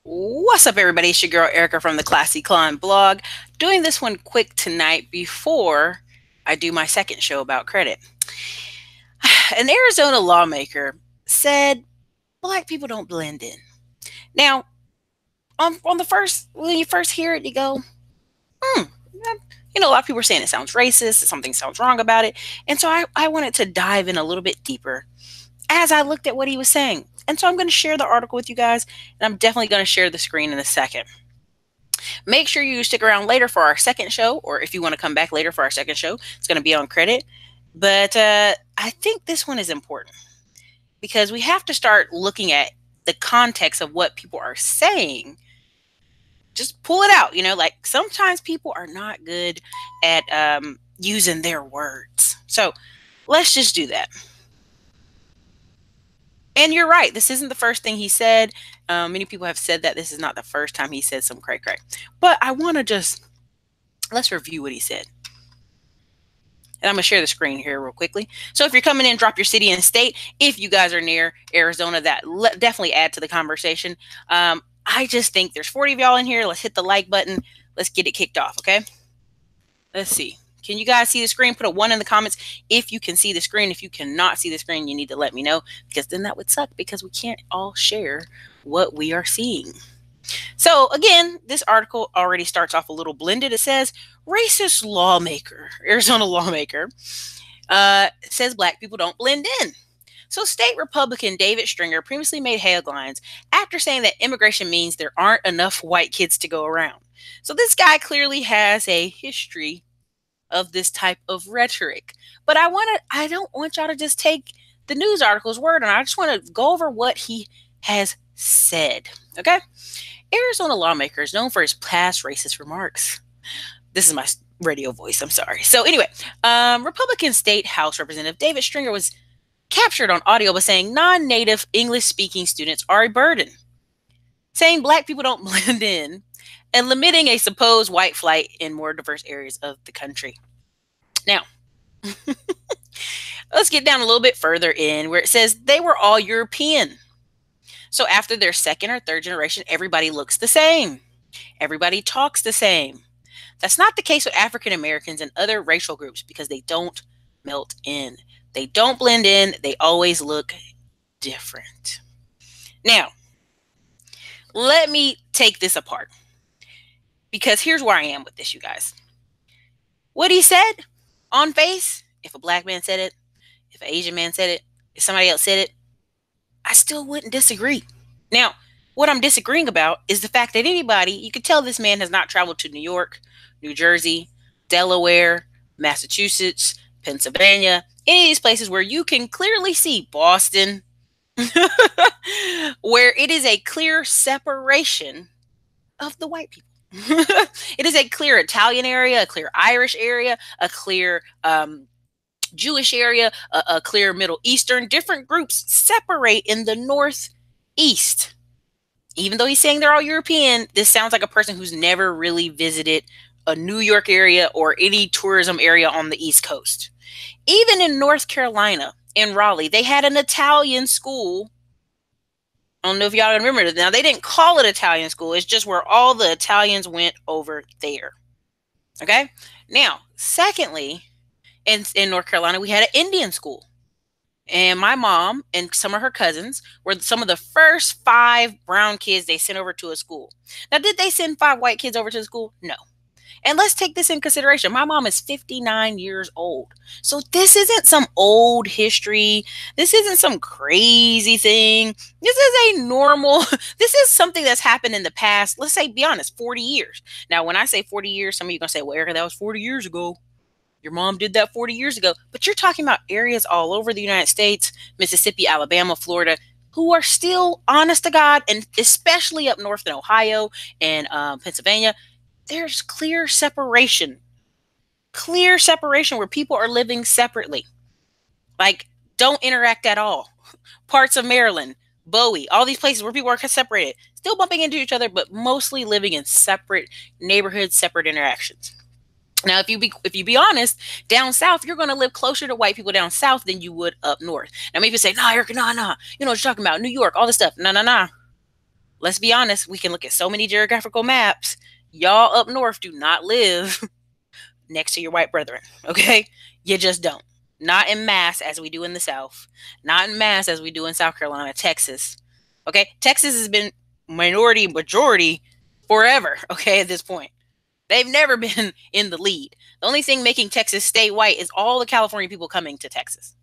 What's up, everybody? It's your girl Erica from the Classy Climb blog. Doing this one quick tonight before I do my second show about credit. An Arizona lawmaker said black people don't blend in. Now, on the first, when you first hear it, you go, hmm, a lot of people are saying it sounds racist, something sounds wrong about it. And so I wanted to dive in a little bit deeper as I looked at what he was saying. And so I'm going to share the article with you guys, and I'm definitely going to share the screen in a second. Make sure you stick around later for our second show, or if you want to come back later for our second show, it's going to be on credit. But I think this one is important because we have to start looking at the context of what people are saying. Just pull it out. Like sometimes people are not good at using their words. So let's just do that. And you're right. This isn't the first thing he said. Many people have said that this is not the first time he said some cray. But I want to let's review what he said. And I'm going to share the screen here real quickly. So if you're coming in, drop your city and state. If you guys are near Arizona, that definitely add to the conversation. I just think there's 40 of y'all in here. Let's hit the like button. Let's get it kicked off, okay? Let's see. Can you guys see the screen? Put a 1 in the comments if you can see the screen. If you cannot see the screen, you need to let me know, because then that would suck because we can't all share what we are seeing. So again, this article already starts off a little blended. It says, racist lawmaker, Arizona lawmaker, says black people don't blend in. So state Republican David Stringer previously made headlines after saying that immigration means there aren't enough white kids to go around. So this guy clearly has a history of this type of rhetoric. But I don't want y'all to just take the news article's word on it. I just want to go over what he has said. Okay? Arizona lawmaker is known for his past racist remarks. This is my radio voice. I'm sorry. So anyway, Republican State House Representative David Stringer was captured on audio by saying non-native English-speaking students are a burden, saying black people don't blend in, and limiting a supposed white flight in more diverse areas of the country. Now, let's get down a little bit further in where it says they were all European. So after their second or third generation, everybody looks the same. Everybody talks the same. That's not the case with African Americans and other racial groups because they don't melt in. They don't blend in. They always look different. Now, let me take this apart, because here's where I am with this, you guys. What he said on face, if a black man said it, if an Asian man said it, if somebody else said it, I still wouldn't disagree. Now, what I'm disagreeing about is the fact that you could tell this man has not traveled to New York, New Jersey, Delaware, Massachusetts, Pennsylvania, any of these places where you can clearly see Boston, where it is a clear separation of the white people. It is a clear Italian area, a clear Irish area, a clear Jewish area, a clear Middle Eastern. Different groups separate in the Northeast. Even though he's saying they're all European, this sounds like a person who's never really visited a New York area or any tourism area on the East Coast. Even in North Carolina, in Raleigh, they had an Italian school. I don't know if y'all remember it. Now, they didn't call it Italian school. It's just where all the Italians went over there. Okay? Now, secondly, in North Carolina, we had an Indian school. And my mom and some of her cousins were some of the first 5 brown kids they sent over to a school. Now, did they send 5 white kids over to the school? No. And let's take this in consideration. My mom is 59 years old. So this isn't some old history. This isn't some crazy thing. This is this is something that's happened in the past. Let's say, be honest, 40 years. Now, when I say 40 years, some of you are going to say, well, Erica, that was 40 years ago. Your mom did that 40 years ago. But you're talking about areas all over the United States, Mississippi, Alabama, Florida, who are still, honest to God, and especially up north in Ohio and Pennsylvania, there's clear separation where people are living separately. Like, don't interact at all. Parts of Maryland, Bowie, all these places where people are separated, still bumping into each other, but mostly living in separate neighborhoods, separate interactions. Now, if you be honest, down south, you're going to live closer to white people down south than you would up north. Now, maybe you say, nah, Erica, nah. You know what you're talking about, New York, all this stuff. Nah. let's be honest, we can look at so many geographical maps. Y'all up north do not live next to your white brethren, okay? You just don't. Not in mass as we do in the South. Not in mass as we do in South Carolina, Texas. Okay? Texas has been minority majority forever, okay, at this point. They've never been in the lead. The only thing making Texas stay white is all the California people coming to Texas.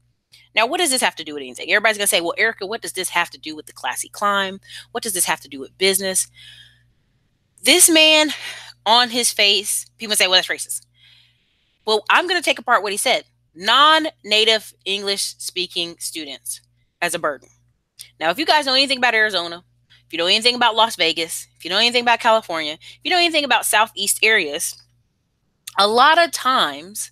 Now, what does this have to do with anything? Everybody's going to say, well, Erica, what does this have to do with the classy climb? What does this have to do with business? This man, on his face, people say, well, that's racist. Well, I'm going to take apart what he said. Non-native English-speaking students as a burden. Now, if you guys know anything about Arizona, if you know anything about Las Vegas, if you know anything about California, if you know anything about Southeast areas, a lot of times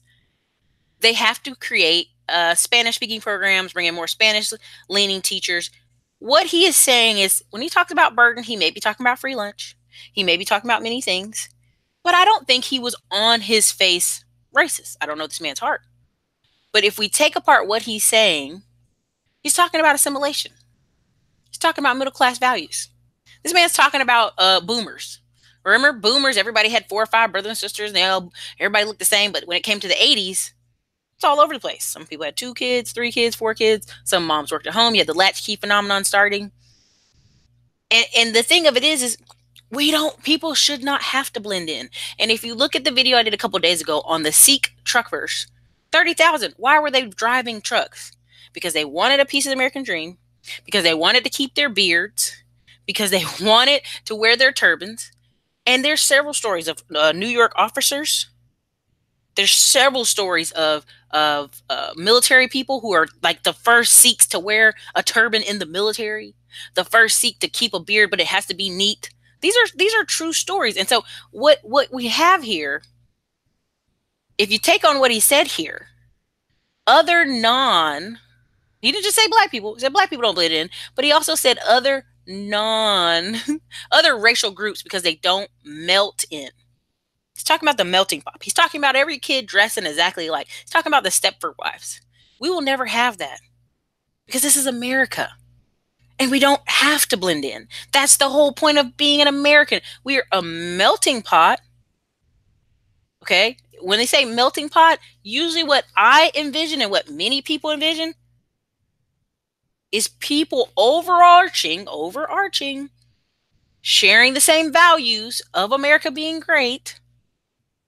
they have to create Spanish-speaking programs, bring in more Spanish-leaning teachers. What he is saying is, when he talks about burden, he may be talking about free lunch. He may be talking about many things. But I don't think he was on his face racist. I don't know this man's heart. But if we take apart what he's saying, he's talking about assimilation. He's talking about middle-class values. This man's talking about boomers. Remember, boomers, everybody had 4 or 5 brothers and sisters, and everybody looked the same. But when it came to the 80s, it's all over the place. Some people had 2 kids, 3 kids, 4 kids. Some moms worked at home. You had the latchkey phenomenon starting. And the thing of it is people should not have to blend in. And if you look at the video I did a couple of days ago on the Sikh truckers, 30,000. Why were they driving trucks? Because they wanted a piece of the American dream, because they wanted to keep their beards, because they wanted to wear their turbans. And there's several stories of New York officers. There's several stories of military people who are like the first Sikhs to wear a turban in the military, the first Sikh to keep a beard, but it has to be neat. These are true stories. And so what we have here, if you take on what he said here, he didn't just say black people. He said black people don't blend in, but he also said other racial groups because they don't melt in. He's talking about the melting pot. He's talking about every kid dressing exactly alike. He's talking about the Stepford wives. We will never have that because this is America. And we don't have to blend in. That's the whole point of being an American. We're a melting pot. Okay? When they say melting pot, usually what I envision and what many people envision is people overarching, sharing the same values of America being great.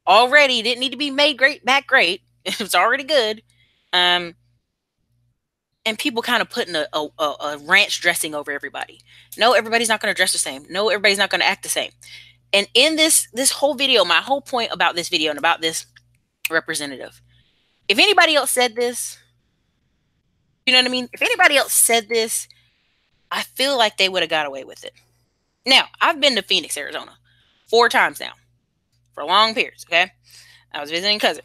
Already didn't need to be made back great. It was already good. And people kind of putting a ranch dressing over everybody. No, everybody's not going to dress the same. No, everybody's not going to act the same. And in this whole video, my whole point about this video and about this representative, if anybody else said this, you know what I mean? If anybody else said this, I feel like they would have got away with it. Now, I've been to Phoenix, Arizona 4 times now for long periods, okay? I was visiting a cousin.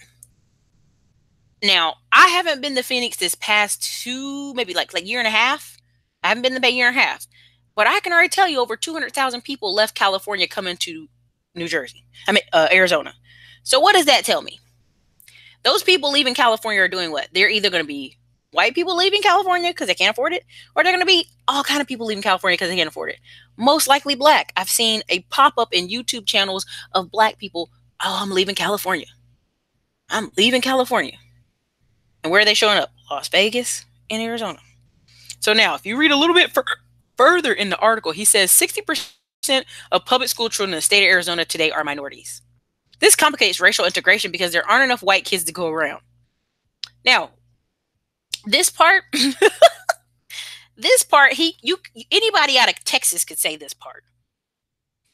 Now, I haven't been to Phoenix this past 2, maybe like year and a half. I haven't been to the Bay year and a half. But I can already tell you over 200,000 people left California coming to Arizona. So what does that tell me? Those people leaving California are doing what? They're either going to be white people leaving California because they can't afford it, or they're going to be all kind of people leaving California because they can't afford it. Most likely black. I've seen a pop-up in YouTube channels of black people, oh, I'm leaving California. I'm leaving California. And where are they showing up? Las Vegas and Arizona. So now, if you read a little bit further in the article, he says 60% of public school children in the state of Arizona today are minorities. This complicates racial integration because there aren't enough white kids to go around. Now, this part, anybody out of Texas could say this part.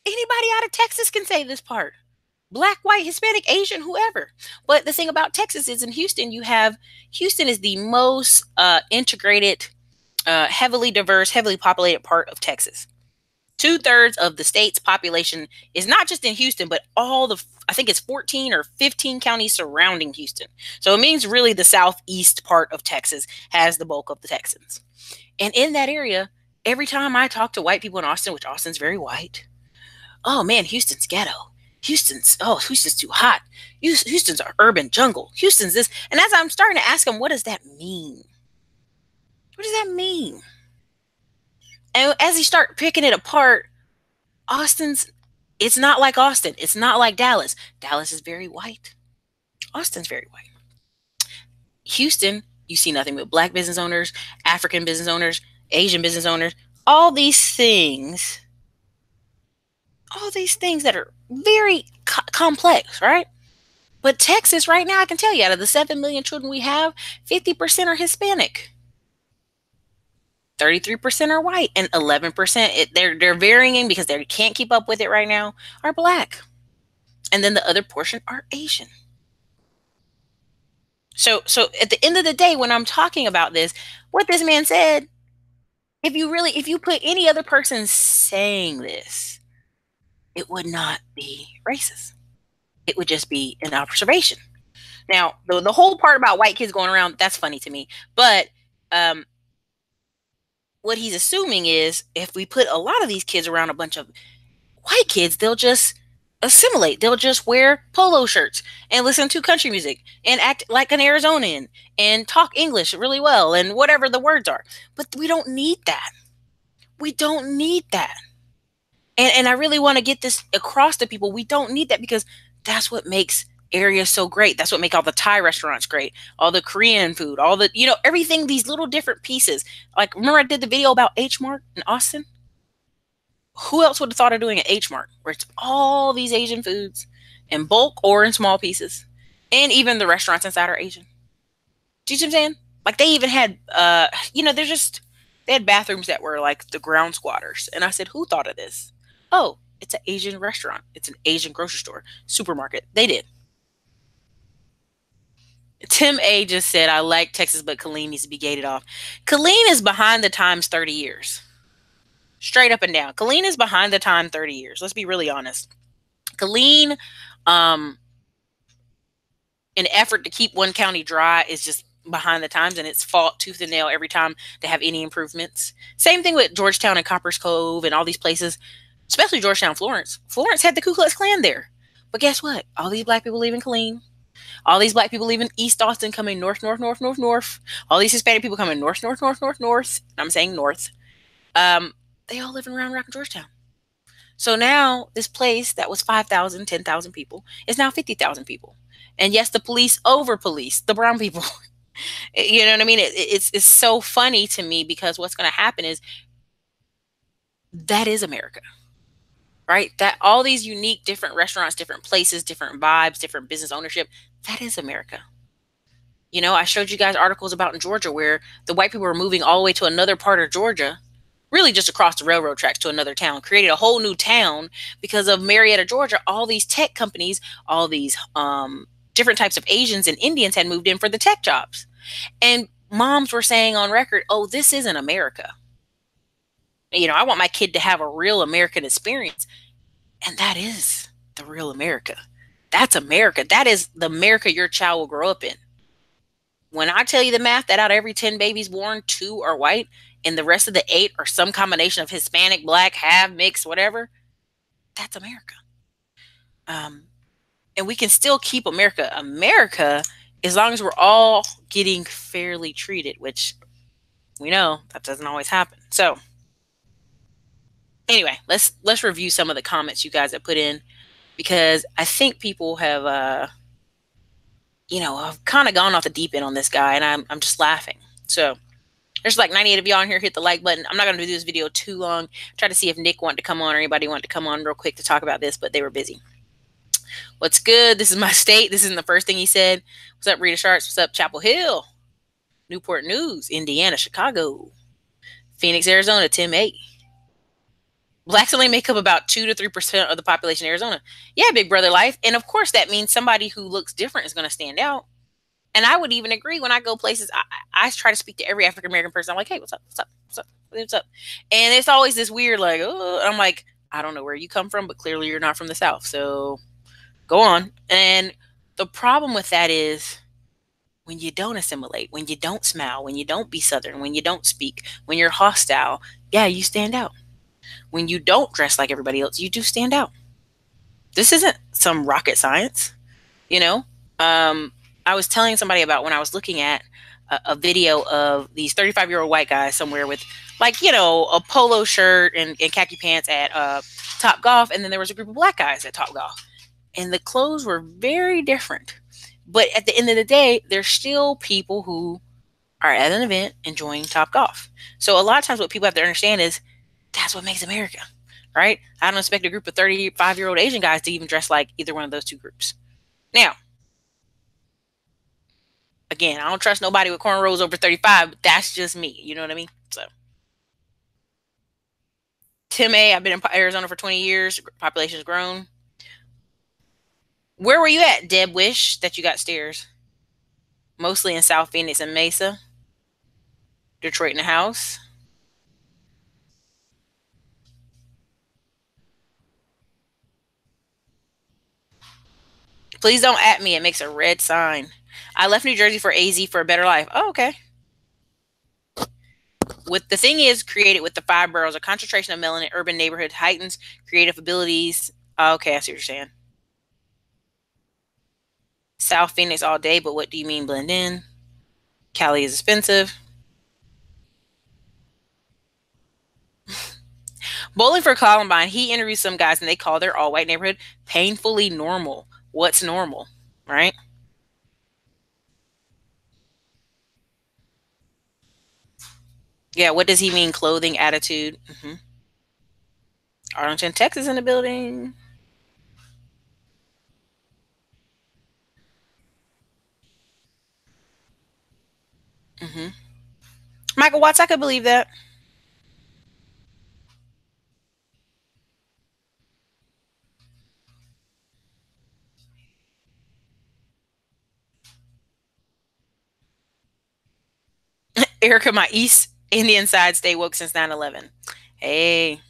Anybody out of Texas can say this part. Black, white, Hispanic, Asian, whoever. But the thing about Texas is in Houston, Houston is the most integrated, heavily diverse, heavily populated part of Texas. 2/3 of the state's population is not just in Houston, but I think it's 14 or 15 counties surrounding Houston. So it means really the southeast part of Texas has the bulk of the Texans. And in that area, every time I talk to white people in Austin, which Austin's very white, oh man, Houston's ghetto. Houston's too hot. Houston's an urban jungle. Houston's this. And as I'm starting to ask them, what does that mean? What does that mean? And as you start picking it apart, It's not like Austin. It's not like Dallas. Dallas is very white. Austin's very white. Houston, you see nothing but black business owners, African business owners, Asian business owners, all these things, all these things that are very complex, right? But Texas, right now, I can tell you, out of the 7 million children we have, 50% are Hispanic. 33% are white, and 11%, they're varying because they can't keep up with it right now, are black. And then the other portion are Asian. So at the end of the day, when I'm talking about this, what this man said, if you put any other person saying this, it would not be racist. It would just be an observation. Now, the whole part about white kids going around, that's funny to me. But what he's assuming is if we put a lot of these kids around a bunch of white kids, they'll just assimilate. They'll just wear polo shirts and listen to country music and act like an Arizonan and talk English really well and whatever the words are. But we don't need that. We don't need that. And I really want to get this across to people. We don't need that because that's what makes areas so great. That's what make all the Thai restaurants great. All the Korean food, all the, everything, these little different pieces. Like, remember I did the video about H Mart in Austin? Who else would have thought of doing an H Mart where it's all these Asian foods in bulk or in small pieces? And even the restaurants inside are Asian. Do you see what I'm saying? Like they even had, they had bathrooms that were like the ground squatters. And I said, who thought of this? Oh, it's an Asian restaurant. It's an Asian grocery store, supermarket. They did. Tim A just said, I like Texas, but Killeen needs to be gated off. Killeen is behind the times 30 years. Straight up and down. Killeen is behind the time 30 years. Let's be really honest. Killeen, an effort to keep one county dry is just behind the times, and it's fought tooth and nail every time they have any improvements. Same thing with Georgetown and Coppers Cove and all these places, especially Georgetown, Florence. Florence had the Ku Klux Klan there. But guess what? All these black people leaving Killeen. All these black people leaving East Austin, coming north, north, north, north, north. All these Hispanic people coming north, north, north, north, north. I'm saying north. They all live in Round Rock and Georgetown. So now this place that was 5,000, 10,000 people is now 50,000 people. And yes, the police over police the brown people. You know what I mean? It's so funny to me because what's going to happen is that is America, right? That all these unique different restaurants, different places, different vibes, different business ownership, that is America. I showed you guys articles about in Georgia where the white people were moving all the way to another part of Georgia, really just across the railroad tracks to another town, created a whole new town because of Marietta, Georgia. All these tech companies, all these different types of Asians and Indians had moved in for the tech jobs. And moms were saying on record, oh, this isn't America. I want my kid to have a real American experience. And that is the real America. That's America. That is the America your child will grow up in. When I tell you the math that out of every 10 babies born, 2 are white, and the rest of the 8 are some combination of Hispanic, black, half, mixed, whatever, that's America. And we can still keep America as long as we're all getting fairly treated, which we know that doesn't always happen. So anyway, let's review some of the comments you guys have put in, because I think people have I've kind of gone off the deep end on this guy, and I'm just laughing. So there's like 98 of y'all in here. Hit the like button. I'm not going to do this video too long. Try to see if Nick wanted to come on or anybody wanted to come on real quick to talk about this, but they were busy. What's good? This is my state. This isn't the first thing he said. What's up, Rita Sharps? What's up, Chapel Hill? Newport News, Indiana, Chicago, Phoenix, Arizona, Tim A. Blacks only make up about 2 to 3% of the population in Arizona. Yeah, big brother life. And of course, that means somebody who looks different is going to stand out. And I would even agree when I go places, I try to speak to every African-American person. I'm like, hey, what's up? What's up? What's up? What's up? And it's always this weird, like, oh, I'm like, I don't know where you come from, but clearly you're not from the South. So go on. And the problem with that is when you don't assimilate, when you don't smile, when you don't be Southern, when you don't speak, when you're hostile, yeah, you stand out. When you don't dress like everybody else, you do stand out. This isn't some rocket science, I was telling somebody about when I was looking at a video of these 35-year-old white guys somewhere with a polo shirt and khaki pants at Top Golf, and then there was a group of black guys at Top Golf. And the clothes were very different. But at the end of the day, there's still people who are at an event enjoying Top Golf. So a lot of times what people have to understand is that's what makes America, right? I don't expect a group of 35-year-old Asian guys to even dress like either one of those two groups. Now, again, I don't trust nobody with cornrows over 35, but that's just me. You know what I mean? So, Tim A, I've been in Arizona for 20 years. Population's grown. Where were you at, Deb Wish, that you got stairs? Mostly in South Phoenix and Mesa. Detroit in the house. Please don't at me. It makes a red sign. I left New Jersey for AZ for a better life. Oh, okay. With the thing is created with the 5 boroughs, a concentration of melanin urban neighborhood heightens creative abilities. Oh, okay, I see what you're saying. South Phoenix all day, but what do you mean blend in? Cali is expensive. Bowling for Columbine, he interviewed some guys and they call their all white neighborhood painfully normal. What's normal, right? Yeah, what does he mean? Clothing, attitude. Arlington, Texas in the building. Michael Watts, I could believe that. Erica, my East Indian side stay woke since 9/11. Hey,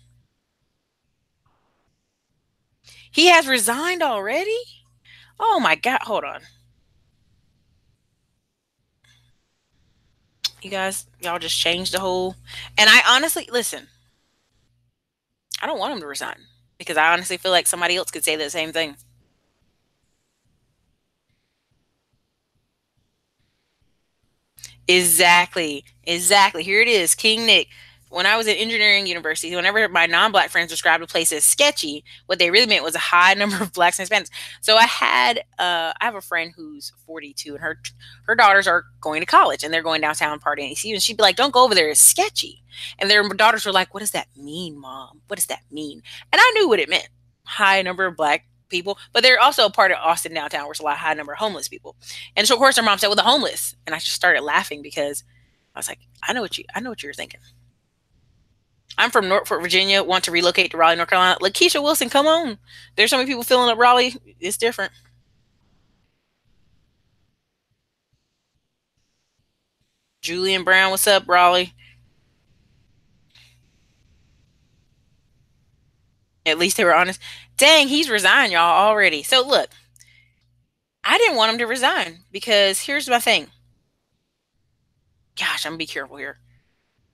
he has resigned already? Oh my God, hold on. You guys, y'all just changed the whole. And I honestly, listen, I don't want him to resign because I honestly feel like somebody else could say the same thing. Exactly. Exactly. Here it is. King Nick. When I was at engineering university, whenever my non-black friends described a place as sketchy, what they really meant was a high number of blacks and Hispanics. So I have a friend who's 42 and her daughters are going to college and they're going downtown partying. And she'd be like, "Don't go over there. It's sketchy." And their daughters were like, "What does that mean, Mom? What does that mean?" And I knew what it meant. High number of black people, but they're also a part of Austin downtown, where there's a lot of high number of homeless people. And so of course her mom said, "Well, the homeless," and I just started laughing because I was like, I know what you're thinking. I'm from Norfolk, Virginia, want to relocate to Raleigh, North Carolina. Lakeisha Wilson, come on. There's so many people filling up Raleigh. It's different. Julian Brown, what's up, Raleigh? At least they were honest. Dang, he's resigned, y'all, already. So look, I didn't want him to resign because here's my thing. Gosh, I'm gonna be careful here.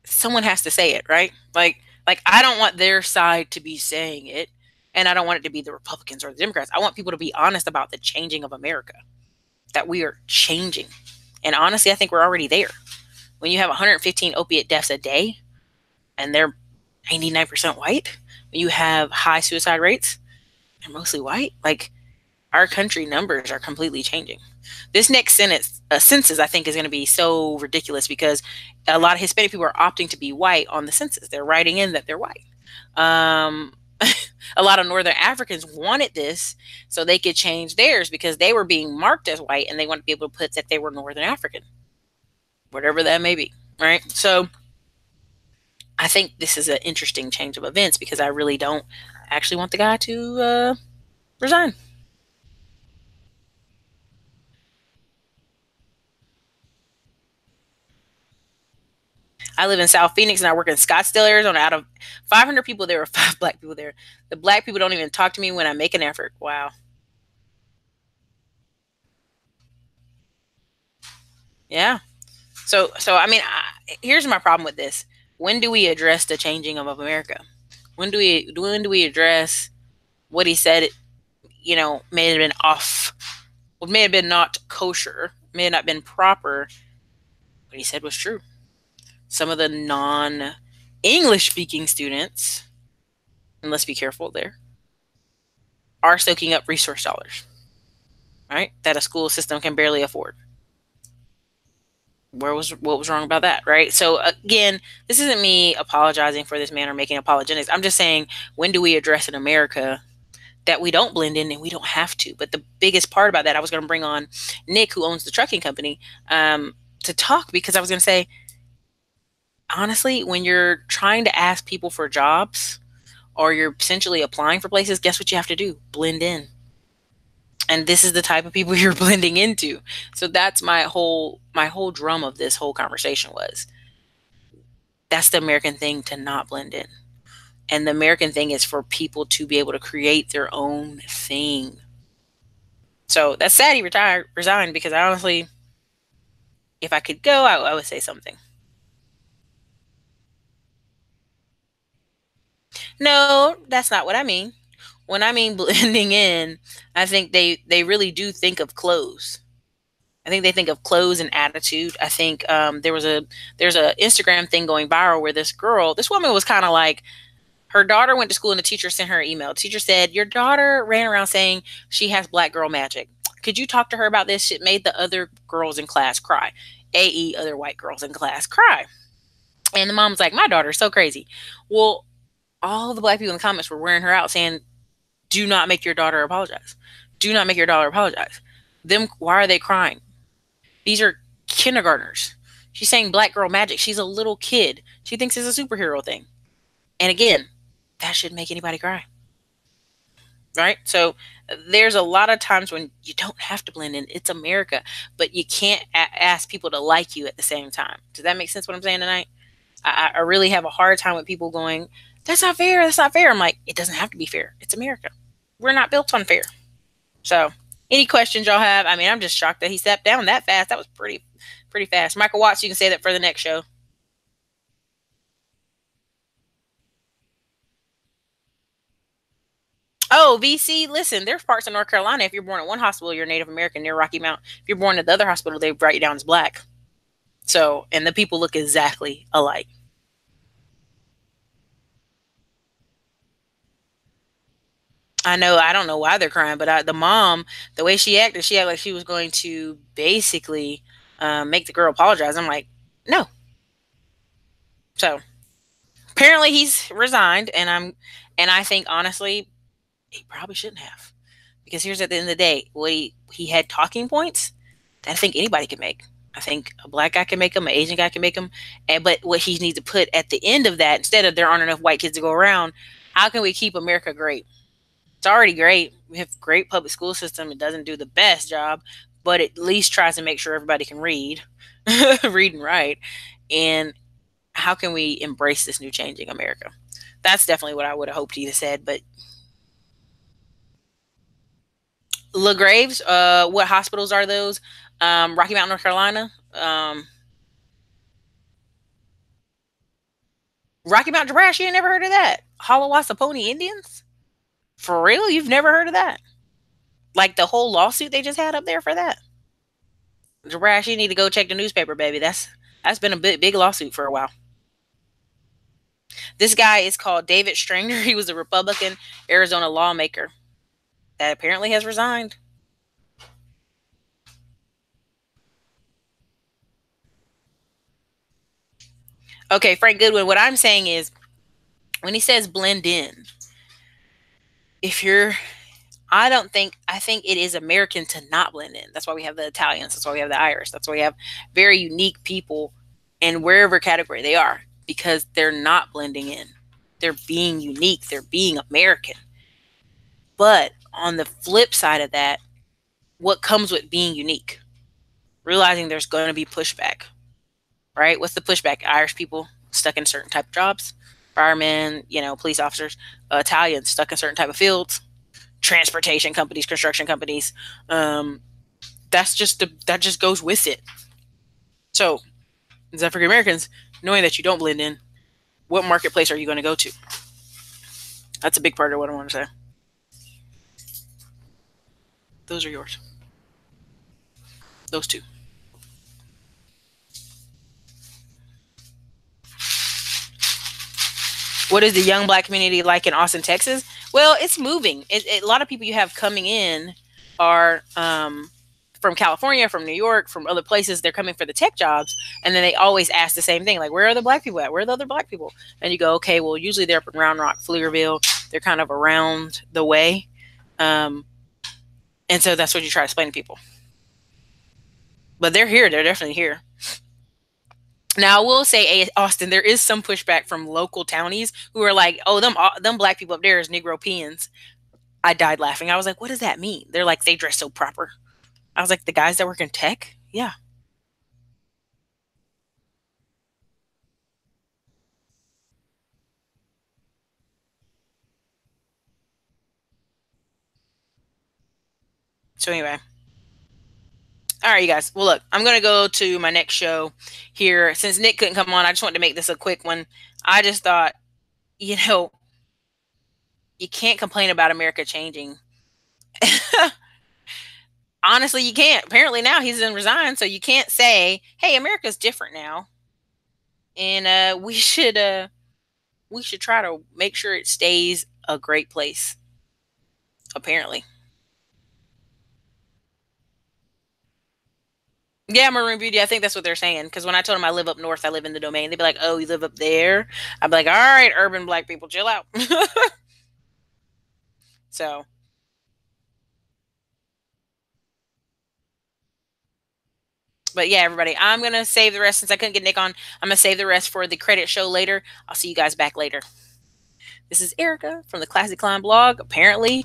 Someone has to say it, right? Like I don't want their side to be saying it, and I don't want it to be the Republicans or the Democrats. I want people to be honest about the changing of America, that we are changing. And honestly, I think we're already there. When you have 115 opiate deaths a day and they're 99% white, when you have high suicide rates, they're mostly white, like our country numbers are completely changing. This next census, I think, is going to be so ridiculous because a lot of Hispanic people are opting to be white on the census. They're writing in that they're white. Um, a lot of Northern Africans wanted this so they could change theirs because they were being marked as white and they wanted to be able to put that they were Northern African, whatever that may be, right? So I think this is an interesting change of events because I really don't actually want the guy to resign. I live in South Phoenix and I work in Scottsdale, Arizona. Out of 500 people, there were 5 black people there. The black people don't even talk to me when I make an effort. Wow. Yeah. So I mean, here's my problem with this. When do we address the changing of America? When do we address what he said? May have been off. What may have been not kosher, may have not been proper. What he said was true. Some of the non English speaking students and let's be careful there, are soaking up resource dollars, right? That a school system can barely afford. What was wrong about that, right? So again, this isn't me apologizing for this man or making apologetics. I'm just saying, when do we address in America that we don't blend in and we don't have to? But the biggest part about that, I was going to bring on Nick, who owns the trucking company, to talk, because I was going to say, honestly, when you're trying to ask people for jobs or you're essentially applying for places, guess what you have to do? Blend in. And this is the type of people you're blending into. So that's my whole drum of this whole conversation was, that's the American thing, to not blend in. And the American thing is for people to be able to create their own thing. So that's sad he resigned, because I honestly, if I could go, I would say something. No, that's not what I mean. When I mean blending in, I think they really do think of clothes. I think they think of clothes and attitude. I think there's a Instagram thing going viral where this woman was kind of like, her daughter went to school and the teacher sent her an email. The teacher said, your daughter ran around saying she has black girl magic. Could you talk to her about this? It made the other girls in class cry. AE, other white girls in class cry. And the mom was like, my daughter's so crazy. Well, all the black people in the comments were wearing her out, saying, do not make your daughter apologize. Do not make your daughter apologize. Why are they crying? These are kindergartners. She's saying black girl magic. She's a little kid. She thinks it's a superhero thing. And again, that shouldn't make anybody cry. Right? So there's a lot of times when you don't have to blend in. It's America, but you can't ask people to like you at the same time. Does that make sense what I'm saying tonight? I really have a hard time with people going, that's not fair. That's not fair. I'm like, it doesn't have to be fair. It's America. We're not built on fair. So any questions y'all have? I mean, I'm just shocked that he stepped down that fast. That was pretty fast. Michael Watts, you can say that for the next show. Oh, VC, listen, there's parts of North Carolina. If you're born at one hospital, you're Native American near Rocky Mount. If you're born at the other hospital, they write you down as black. So, and the people look exactly alike. I know, I don't know why they're crying, but the mom, the way she acted like she was going to basically make the girl apologize. I'm like, no. So apparently he's resigned, and I think honestly, he probably shouldn't have. Because here's, at the end of the day, what he had talking points that I think anybody can make. I think a black guy can make them, an Asian guy can make them, and but what he needs to put at the end of that, instead of there aren't enough white kids to go around, how can we keep America great? It's already great. We have a great public school system. It doesn't do the best job, but it at least tries to make sure everybody can read, read and write. And how can we embrace this new changing America? That's definitely what I would have hoped he'd have said. But LaGraves, what hospitals are those? Rocky Mount, North Carolina. Rocky Mount, Nebraska. You ain't never heard of that? Hallowasaponi Indians? For real? You've never heard of that? Like the whole lawsuit they just had up there for that? Nebraska, you need to go check the newspaper, baby. That's been a big lawsuit for a while. This guy is called David Stringer. He was a Republican Arizona lawmaker that apparently has resigned. Okay, Frank Goodwin, what I'm saying is, when he says blend in, if you're, I think it is American to not blend in. That's why we have the Italians. That's why we have the Irish. That's why we have very unique people in wherever category they are, because they're not blending in. They're being unique. They're being American. But on the flip side of that, what comes with being unique? Realizing there's going to be pushback, right? What's the pushback? Irish people stuck in certain type of jobs, firemen, police officers, Italians stuck in certain type of fields, transportation companies, construction companies. That just goes with it. So, as African Americans, knowing that you don't blend in, what marketplace are you going to go to? That's a big part of what I want to say. Those are yours. Those two. What is the young black community like in Austin, Texas? Well, it's moving. A lot of people you have coming in are from California, from New York, from other places. They're coming for the tech jobs, and then they always ask the same thing, like, "Where are the black people at? Where are the other black people?" And you go, "Okay, well, usually they're up in Round Rock, Pflugerville. They're kind of around the way." And so that's what you try to explain to people. But they're here. They're definitely here. Now, I will say, Austin, there is some pushback from local townies who are like, "Oh, them black people up there is Negropeans." I died laughing. I was like, "What does that mean?" They're like, "They dress so proper." I was like, "The guys that work in tech, yeah." So anyway, all right, you guys. Well, look, I'm gonna go to my next show here. Since Nick couldn't come on, I just wanted to make this a quick one. I just thought, you know, you can't complain about America changing. Honestly, you can't. Apparently now he's in resign, so you can't say, "Hey, America's different now," and we should try to make sure it stays a great place. Apparently, yeah, Maroon Beauty. I think that's what they're saying. Because when I told them I live up north, I live in the domain. They'd be like, "Oh, you live up there?" I'd be like, "All right, urban black people, chill out." So, but yeah, everybody, I'm gonna save the rest since I couldn't get Nick on. I'm gonna save the rest for the credit show later. I'll see you guys back later. This is Erica from the Classic Climb blog. Apparently,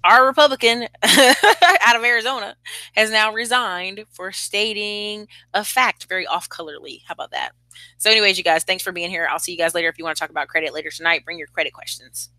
our Republican out of Arizona has now resigned for stating a fact very off colorly. How about that? So, anyways, you guys, thanks for being here. I'll see you guys later. If you want to talk about credit later tonight, bring your credit questions.